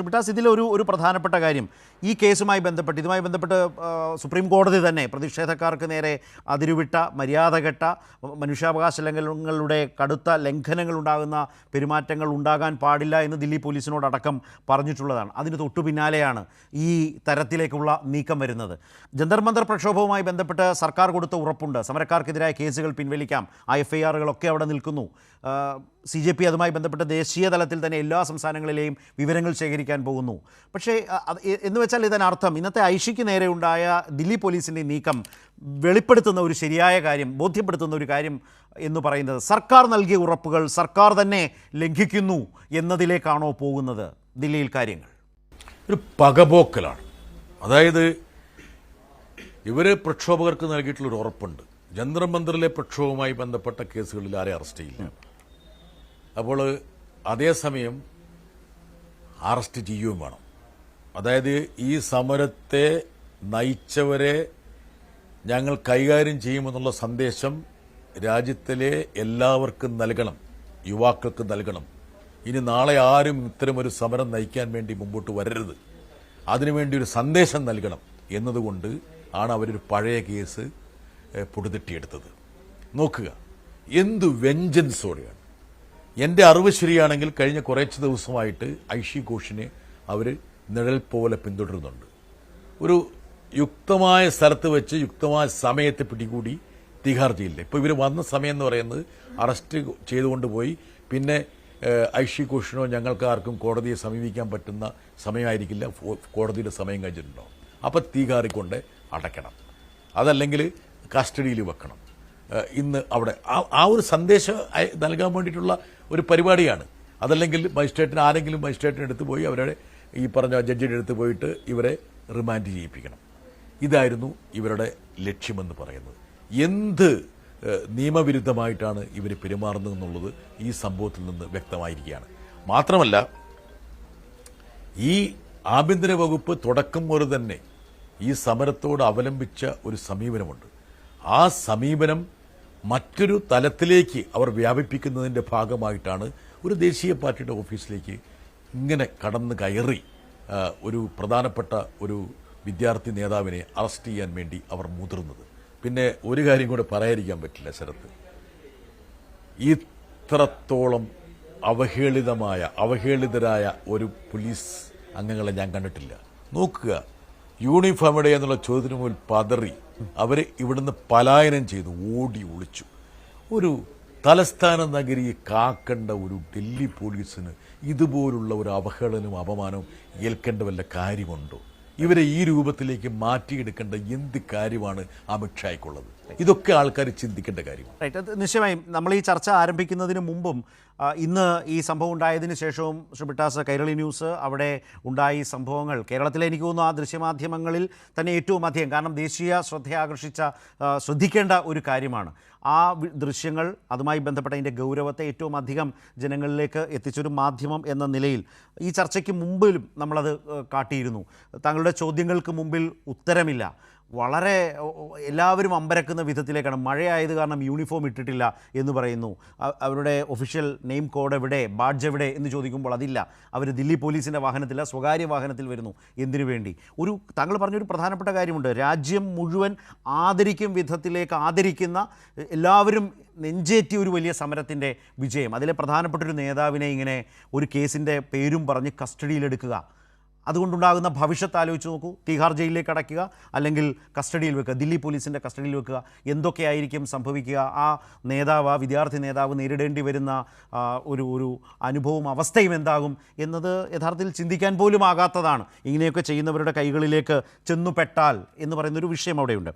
ബിട്ടാസ് ഇതിലൊരു പ്രധാനപ്പെട്ട കാര്യം ഈ കേസുമായി ബന്ധപ്പെട്ട് സുപ്രീം കോടതി തന്നെ പ്രതിഷേധക്കാർക്ക് നേരെ അതിരുവിട്ട മര്യാദകെട്ട മനുഷ്യാവകാശ ലംഘനങ്ങളുടെ കടുത്ത ലംഘനങ്ങൾ ഉണ്ടാകുന്ന പെരുമാറ്റങ്ങൾ ഉണ്ടാകാൻ പാടില്ല എന്ന് ദില്ലി പോലീസിനോടടക്കം പറഞ്ഞിട്ടുള്ളതാണ്. അതിന് തൊട്ടു പിന്നാലെയാണ് ഈ തരത്തിലേക്കുള്ള നീക്കം വരുന്നത്. ജന്തർ മന്ദർ പ്രക്ഷോഭവുമായി ബന്ധപ്പെട്ട് സർക്കാർ കൊടുത്ത ഉറപ്പുണ്ട്, സമരക്കാർക്കെതിരായ കേസുകൾ പിൻവലിക്കാം, ആ FIRകളൊക്കെ അവിടെ നിൽക്കുന്നു. CJP അതുമായി ബന്ധപ്പെട്ട് ദേശീയ തലത്തിൽ തന്നെ എല്ലാ സംസ്ഥാനങ്ങളിലെയും വിവരങ്ങൾ ശേഖരിക്കാൻ പോകുന്നു. പക്ഷേ എന്ന് വെച്ചാൽ ഇതിനർത്ഥം ഇന്നത്തെ ഐഷിക്ക് നേരെ ഉണ്ടായ ദില്ലി പോലീസിൻ്റെ നീക്കം വെളിപ്പെടുത്തുന്ന ഒരു ശരിയായ കാര്യം, ബോധ്യപ്പെടുത്തുന്ന ഒരു കാര്യം എന്ന് പറയുന്നത് സർക്കാർ നൽകിയ ഉറപ്പുകൾ സർക്കാർ തന്നെ ലംഘിക്കുന്നു എന്നതിലേക്കാണോ പോകുന്നത് ദില്ലിയിൽ കാര്യങ്ങൾ? ഒരു പകപോക്കലാണ്. അതായത് ഇവർ പ്രക്ഷോഭകർക്ക് നൽകിയിട്ടുള്ളൊരു ഉറപ്പുണ്ട്, ജന്തർ മന്ദറിലെ പ്രക്ഷോഭവുമായി ബന്ധപ്പെട്ട കേസുകളിൽ ആരെ അറസ്റ്റ് ചെയ്യില്ല. അപ്പോൾ അതേസമയം അറസ്റ്റ് ചെയ്യുകയും വേണം. അതായത് ഈ സമരത്തെ നയിച്ചവരെ ഞങ്ങൾ കൈകാര്യം ചെയ്യുമെന്നുള്ള സന്ദേശം രാജ്യത്തിലെ എല്ലാവർക്കും നൽകണം, യുവാക്കൾക്ക് നൽകണം. ഇനി നാളെ ആരും ഇത്തരമൊരു സമരം നയിക്കാൻ വേണ്ടി മുമ്പോട്ട് വരരുത്, അതിനുവേണ്ടി ഒരു സന്ദേശം നൽകണം എന്നതുകൊണ്ട് ആണ് അവരൊരു പഴയ കേസ് പൊടുതിട്ടിയെടുത്തത്. നോക്കുക, എന്തു വെഞ്ചൻസോടെയാണ്. എൻ്റെ അറിവ് ശരിയാണെങ്കിൽ കഴിഞ്ഞ കുറച്ച് ദിവസമായിട്ട് ഐഷി ഘോഷിനെ അവർ നിഴൽ പോലെ പിന്തുടരുന്നുണ്ട്. ഒരു യുക്തമായ സ്ഥലത്ത് വെച്ച് യുക്തമായ സമയത്ത് പിടികൂടി തിഹാർ ജയിലിൽ. ഇപ്പോൾ ഇവർ വന്ന സമയം എന്ന് പറയുന്നത് അറസ്റ്റ് ചെയ്തുകൊണ്ട് പോയി പിന്നെ ഐഷി ഘോഷിനോ ഞങ്ങൾക്ക് ആർക്കും കോടതിയെ സമീപിക്കാൻ പറ്റുന്ന സമയമായിരിക്കില്ല, കോടതിയുടെ സമയം കഴിഞ്ഞിട്ടുണ്ടോ. അപ്പം തീഹാറിൽ കൊണ്ട് അടയ്ക്കണം, അതല്ലെങ്കിൽ കസ്റ്റഡിയിൽ വെക്കണം. ഇന്ന് അവിടെ ആ ഒരു സന്ദേശം നൽകാൻ വേണ്ടിയിട്ടുള്ള ഒരു പരിപാടിയാണ്. അതല്ലെങ്കിൽ ആരെങ്കിലും മജിസ്ട്രേറ്റിന് അടുത്ത് പോയി അവരുടെ ഈ പറഞ്ഞ ജഡ്ജിയുടെ അടുത്ത് പോയിട്ട് ഇവരെ റിമാൻഡ് ചെയ്യിപ്പിക്കണം. ഇതായിരുന്നു ഇവരുടെ ലക്ഷ്യമെന്ന് പറയുന്നത്. എന്ത് നിയമവിരുദ്ധമായിട്ടാണ് ഇവർ പെരുമാറുന്നതെന്നുള്ളത് ഈ സംഭവത്തിൽ നിന്ന് വ്യക്തമായിരിക്കുകയാണ്. മാത്രമല്ല, ഈ ആഭ്യന്തര വകുപ്പ് തുടക്കം മുതൽ തന്നെ ഈ സമരത്തോട് അവലംബിച്ച ഒരു സമീപനമുണ്ട്. ആ സമീപനം മറ്റൊരു തലത്തിലേക്ക് അവർ വ്യാപിപ്പിക്കുന്നതിൻ്റെ ഭാഗമായിട്ടാണ് ഒരു ദേശീയ പാർട്ടിയുടെ ഓഫീസിലേക്ക് ഇങ്ങനെ കടന്നു കയറി ഒരു പ്രധാനപ്പെട്ട ഒരു വിദ്യാർത്ഥി നേതാവിനെ അറസ്റ്റ് ചെയ്യാൻ വേണ്ടി അവർ മുതിർന്നത്. പിന്നെ ഒരു കാര്യം കൂടെ പറയാതിരിക്കാൻ പറ്റില്ല ശരത്ത്, ഇത്രത്തോളം അവഹേളിതരായ ഒരു പോലീസ് അംഗങ്ങളെ ഞാൻ കണ്ടിട്ടില്ല. നോക്കുക, യൂണിഫോം എവിടെ എന്നുള്ള ചോദ്യത്തിന് മുന്നിൽ പതറി അവർ ഇവിടുന്ന് പലായനം ചെയ്തു, ഓടി ഒളിച്ചു. ഒരു തലസ്ഥാന നഗരിയെ കാക്കേണ്ട ഒരു ഡൽഹി പോലീസിന് ഇതുപോലുള്ള ഒരു അവഹേളനവും അപമാനവും ഏൽക്കേണ്ട വല്ല കാര്യമുണ്ടോ? ഇവരെ ഈ രൂപത്തിലേക്ക് മാറ്റിയെടുക്കേണ്ട എന്ത് കാര്യമാണ് അമിത്ഷായ്ക്കുള്ളത്? ഇതൊക്കെ ആൾക്കാർ ചിന്തിക്കേണ്ട കാര്യമാണ്. നിശ്ചയമായും നമ്മൾ ഈ ചർച്ച ആരംഭിക്കുന്നതിന് മുമ്പും ഇന്ന് ഈ സംഭവം ഉണ്ടായതിനു ശേഷവും ബിട്ടാസ്, കൈരളി ന്യൂസ് അവിടെ ഉണ്ടായ സംഭവങ്ങൾ കേരളത്തിലെ എനിക്ക് തോന്നുന്നു ആ ദൃശ്യമാധ്യമങ്ങളിൽ തന്നെ ഏറ്റവും അധികം, കാരണം ദേശീയ ശ്രദ്ധിക്കേണ്ട ഒരു കാര്യമാണ് ആ ദൃശ്യങ്ങൾ, അതുമായി ബന്ധപ്പെട്ട അതിൻ്റെ ഗൗരവത്തെ ഏറ്റവും അധികം ജനങ്ങളിലേക്ക് എത്തിച്ചൊരു മാധ്യമം എന്ന നിലയിൽ ഈ ചർച്ചയ്ക്ക് മുമ്പിലും നമ്മളത് കാട്ടിയിരുന്നു. താങ്കളുടെ ചോദ്യങ്ങൾക്ക് മുമ്പിൽ ഉത്തരമില്ല, വളരെ എല്ലാവരും അമ്പരക്കുന്ന വിധത്തിലേക്കാണ്. മഴയായത് കാരണം യൂണിഫോം ഇട്ടിട്ടില്ല എന്ന് പറയുന്നു. അവരുടെ ഒഫീഷ്യൽ നെയിം കോഡ് എവിടെ, ബാഡ്ജ് എവിടെ എന്ന് ചോദിക്കുമ്പോൾ അതില്ല. അവർ ദില്ലി പോലീസിൻ്റെ വാഹനത്തില്ല, സ്വകാര്യ വാഹനത്തിൽ വരുന്നു. എന്തിനു വേണ്ടി? താങ്കൾ പറഞ്ഞൊരു പ്രധാനപ്പെട്ട കാര്യമുണ്ട്, രാജ്യം മുഴുവൻ ആദരിക്കും വിധത്തിലേക്ക് ആദരിക്കുന്ന, എല്ലാവരും നെഞ്ചേറ്റിയ ഒരു വലിയ സമരത്തിൻ്റെ വിജയം. അതിലെ പ്രധാനപ്പെട്ടൊരു നേതാവിനെ ഇങ്ങനെ ഒരു കേസിൻ്റെ പേരും പറഞ്ഞ് കസ്റ്റഡിയിലെടുക്കുക, അതുകൊണ്ടുണ്ടാകുന്ന ഭവിഷ്യത്ത് ആലോചിച്ച് നോക്കൂ. തിഹാർ ജയിലിലേക്ക് അടയ്ക്കുക, അല്ലെങ്കിൽ കസ്റ്റഡിയിൽ വെക്കുക, ദില്ലി പോലീസിൻ്റെ കസ്റ്റഡിയിൽ വെക്കുക. എന്തൊക്കെയായിരിക്കും സംഭവിക്കുക? ആ നേതാവ്, ആ വിദ്യാർത്ഥി നേതാവ് നേരിടേണ്ടി വരുന്ന ഒരു അനുഭവവും അവസ്ഥയും എന്താകും എന്നത് യഥാർത്ഥത്തിൽ ചിന്തിക്കാൻ പോലും ആകാത്തതാണ്. ഇങ്ങനെയൊക്കെ ചെയ്യുന്നവരുടെ കൈകളിലേക്ക് ചെന്നുപെട്ടാൽ എന്ന് പറയുന്നൊരു വിഷയം അവിടെയുണ്ട്.